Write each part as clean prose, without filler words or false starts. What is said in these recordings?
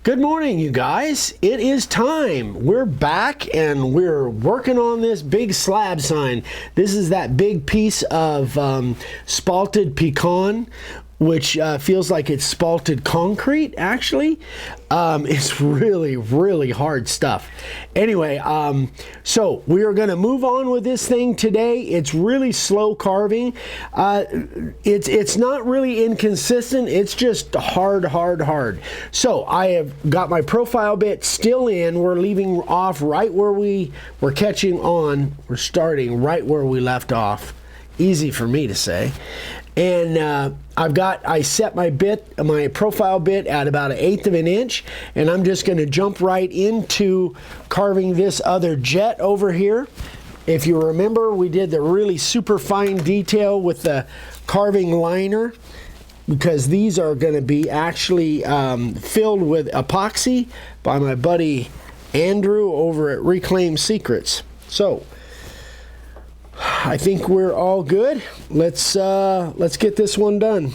Good morning, you guys. It is time. We're back and we're working on this big slab sign. This is that big piece of spalted pecan, which feels like it's spalted concrete, actually. It's really, really hard stuff. Anyway, so we are going to move on with this thing today. It's really slow carving. It's not really inconsistent. It's just hard. So I have got my profile bit still in. We're leaving off right where we're catching on. We're starting right where we left off. Easy for me to say. And I set my profile bit at about 1/8 of an inch, and I'm just going to jump right into carving this other jet over here. If you remember, we did the really super fine detail with the carving liner, because these are going to be actually filled with epoxy by my buddy Andrew over at Reclaim Secrets. So I think we're all good. Let's get this one done.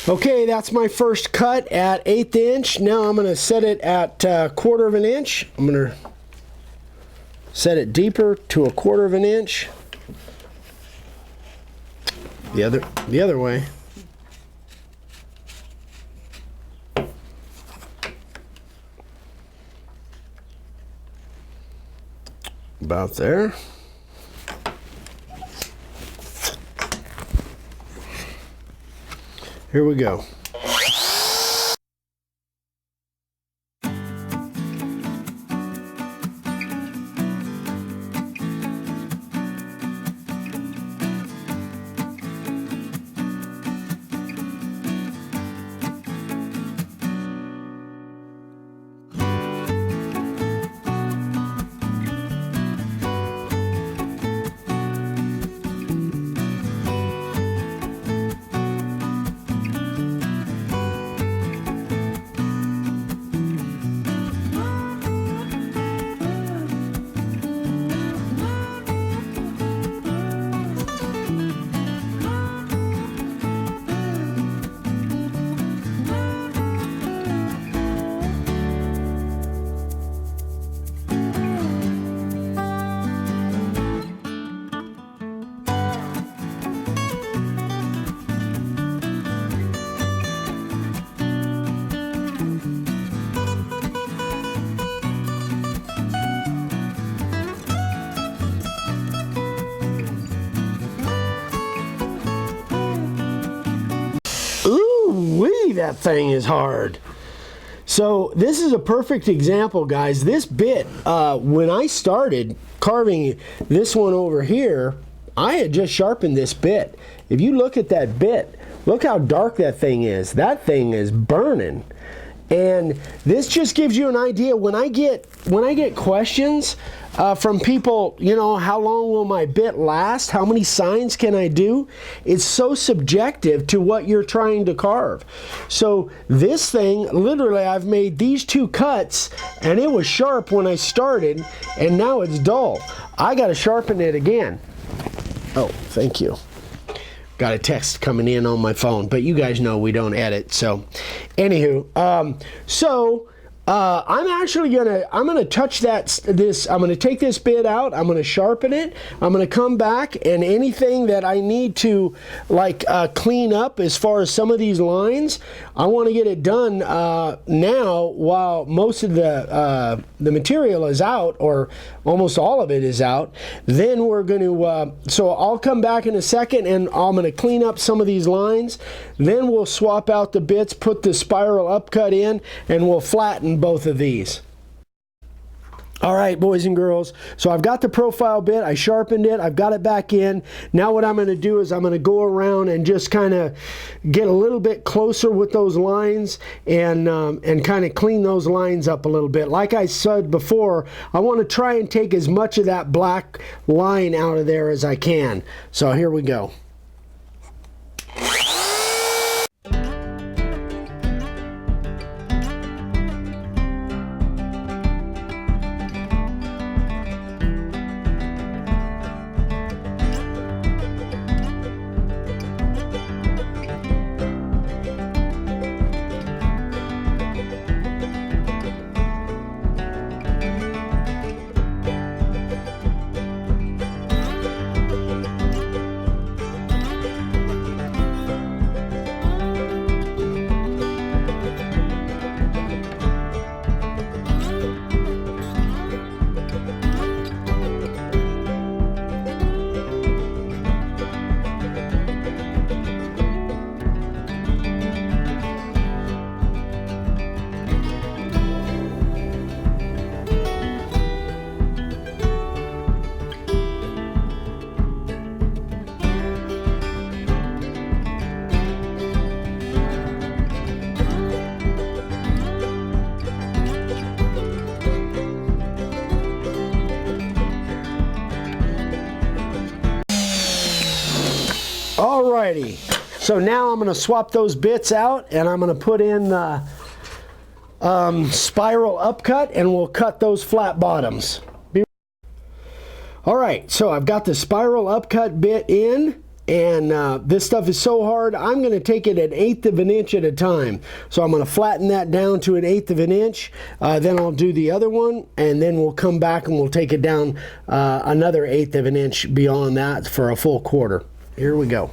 Okay, that's my first cut at 1/8 inch. Now I'm going to set it at 1/4 of an inch. I'm going to set it deeper to 1/4 of an inch. The other way. About there. Here we go. Woo-wee, that thing is hard. So this is a perfect example, guys. This bit, when I started carving this one over here, I had just sharpened this bit. If you look at that bit, look how dark that thing is. That thing is burning. And this just gives you an idea. When I get questions from people, you know, how long will my bit last? How many signs can I do? It's so subjective to what you're trying to carve. So this thing, literally, I've made these 2 cuts, and it was sharp when I started, and now it's dull. I got to sharpen it again. Oh, thank you. Got a text coming in on my phone, but you guys know we don't edit. So, anywho, I'm actually gonna touch this. I'm gonna take this bit out. I'm gonna sharpen it. I'm gonna come back, and anything that I need to clean up as far as some of these lines, I want to get it done now while most of the material is out, or almost all of it is out. Then we're going to. So I'll come back in a second, and I'm going to clean up some of these lines. Then we'll swap out the bits, put the spiral upcut in, and we'll flatten both of these. All right, boys and girls, so I've got the profile bit, I sharpened it, I've got it back in. Now what I'm going to do is I'm going to go around and just kind of get a little bit closer with those lines and kind of clean those lines up a little bit. Like I said before, I want to try and take as much of that black line out of there as I can. So here we go. Alrighty, so now I'm going to swap those bits out, and I'm going to put in the spiral upcut, and we'll cut those flat bottoms. Alright, so I've got the spiral upcut bit in, and this stuff is so hard, I'm going to take it 1/8 of an inch at a time. So I'm going to flatten that down to 1/8 of an inch, then I'll do the other one, and then we'll come back and we'll take it down another 1/8 of an inch beyond that for a full quarter. Here we go.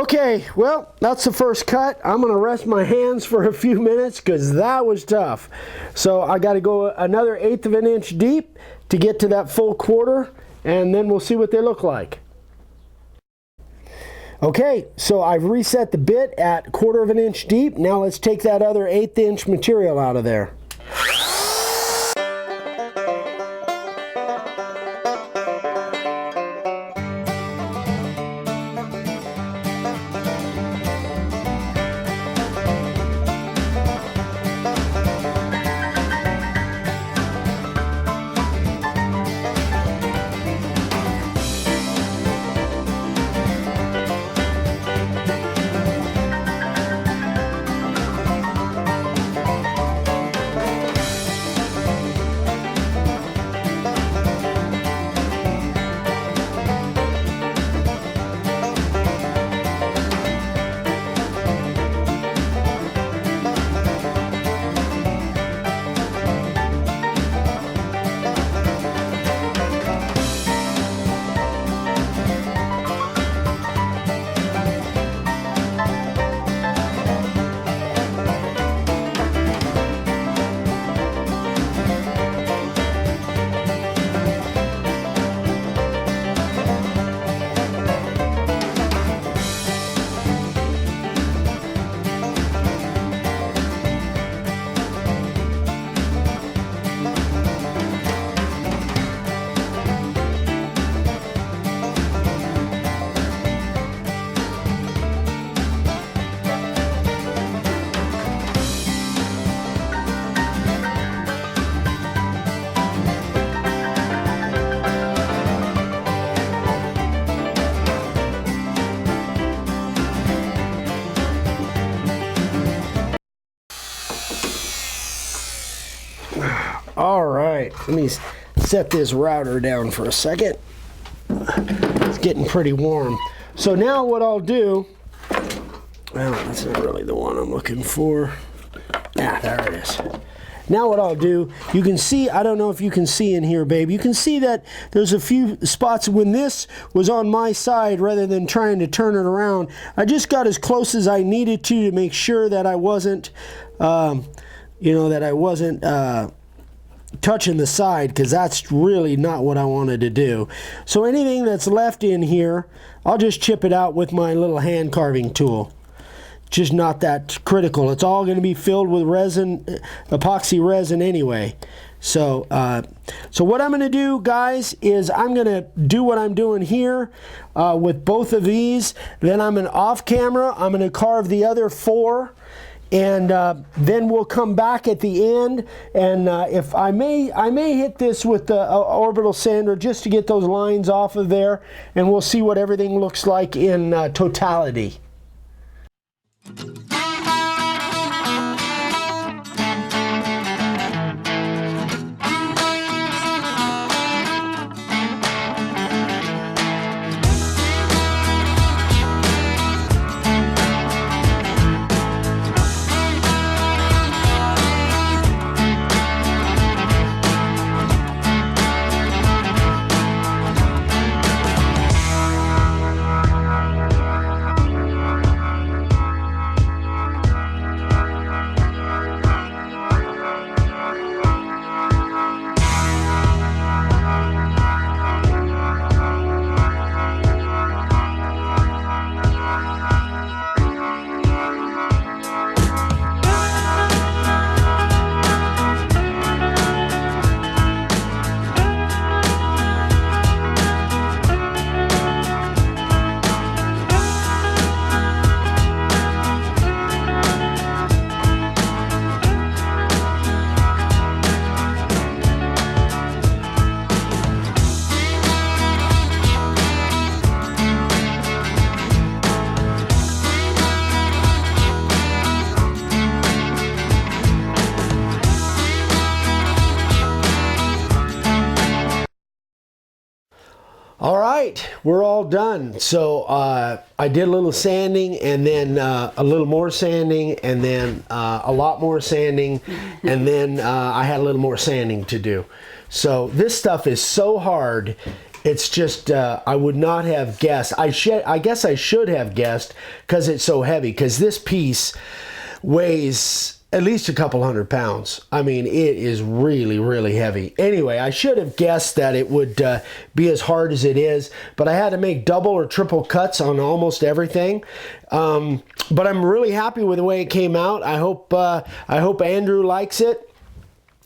Okay, well, that's the first cut. I'm gonna rest my hands for a few minutes because that was tough. So I gotta go another 1/8 of an inch deep to get to that full quarter, and then we'll see what they look like. Okay, so I've reset the bit at 1/4 of an inch deep. Now let's take that other 1/8 inch material out of there. All right, let me set this router down for a second. It's getting pretty warm. So now what I'll do, well, that's not really the one I'm looking for. Ah, there it is. Now what I'll do, you can see, I don't know if you can see in here, babe, you can see that there's a few spots when this was on my side rather than trying to turn it around. I just got as close as I needed to make sure that I wasn't, touching the side, because that's really not what I wanted to do. So anything that's left in here, I'll just chip it out with my little hand carving tool. Just not that critical. It's all going to be filled with resin, epoxy resin anyway. So so what I'm going to do, guys, is I'm going to do what I'm doing here with both of these. Then I'm going to, off camera, I'm going to carve the other 4. And then we'll come back at the end, and if I may hit this with the orbital sander just to get those lines off of there, and we'll see what everything looks like in totality. All right, we're all done. So I did a little sanding, and then a little more sanding, and then a lot more sanding, and then I had a little more sanding to do. So this stuff is so hard. It's just, I would not have guessed. I guess I should have guessed because it's so heavy, because this piece weighs at least a couple hundred pounds. I mean, it is really, really heavy. Anyway, I should have guessed that it would be as hard as it is, but I had to make double or triple cuts on almost everything. But I'm really happy with the way it came out. I hope Andrew likes it,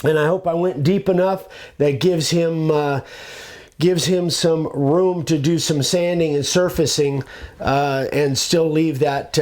and I hope I went deep enough that gives him some room to do some sanding and surfacing, and still leave that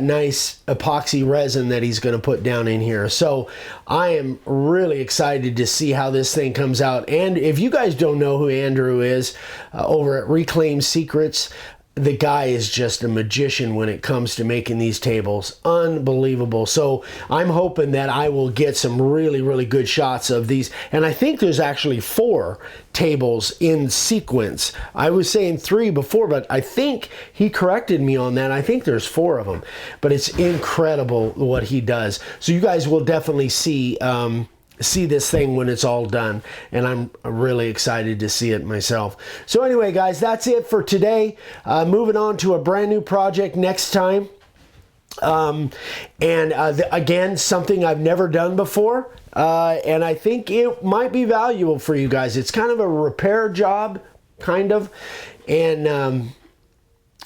nice epoxy resin that he's going to put down in here. So I am really excited to see how this thing comes out. And if you guys don't know who Andrew is, over at Reclaim Secrets, the guy is just a magician when it comes to making these tables. Unbelievable. So I'm hoping that I will get some really, really good shots of these. And I think there's actually 4 tables in sequence. I was saying 3 before, but I think he corrected me on that. I think there's 4 of them. But it's incredible what he does. So you guys will definitely see this thing when it's all done, and I'm really excited to see it myself. So anyway, guys, that's it for today. Moving on to a brand new project next time. Again, something I've never done before, and I think it might be valuable for you guys. It's kind of a repair job, kind of, and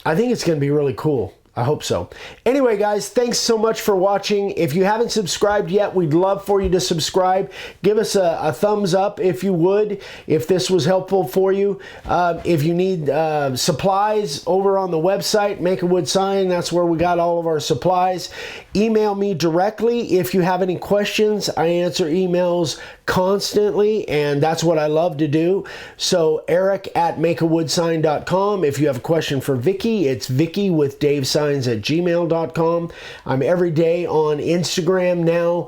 I think it's going to be really cool. I hope so. Anyway, guys, thanks so much for watching. If you haven't subscribed yet, we'd love for you to subscribe. Give us a thumbs up if you would, if this was helpful for you. If you need supplies, over on the website, Make a Wood Sign, that's where we got all of our supplies. Email me directly if you have any questions. I answer emails constantly, and that's what I love to do. So eric@makeawoodsign.com. If you have a question for Vicky, it's Vicky with DaveSigns@gmail.com. I'm every day on Instagram now,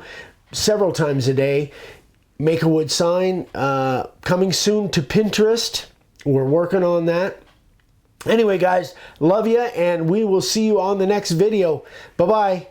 several times a day. Make a Wood Sign. Coming soon to Pinterest. We're working on that. Anyway, guys, love you, and we will see you on the next video. Bye-bye.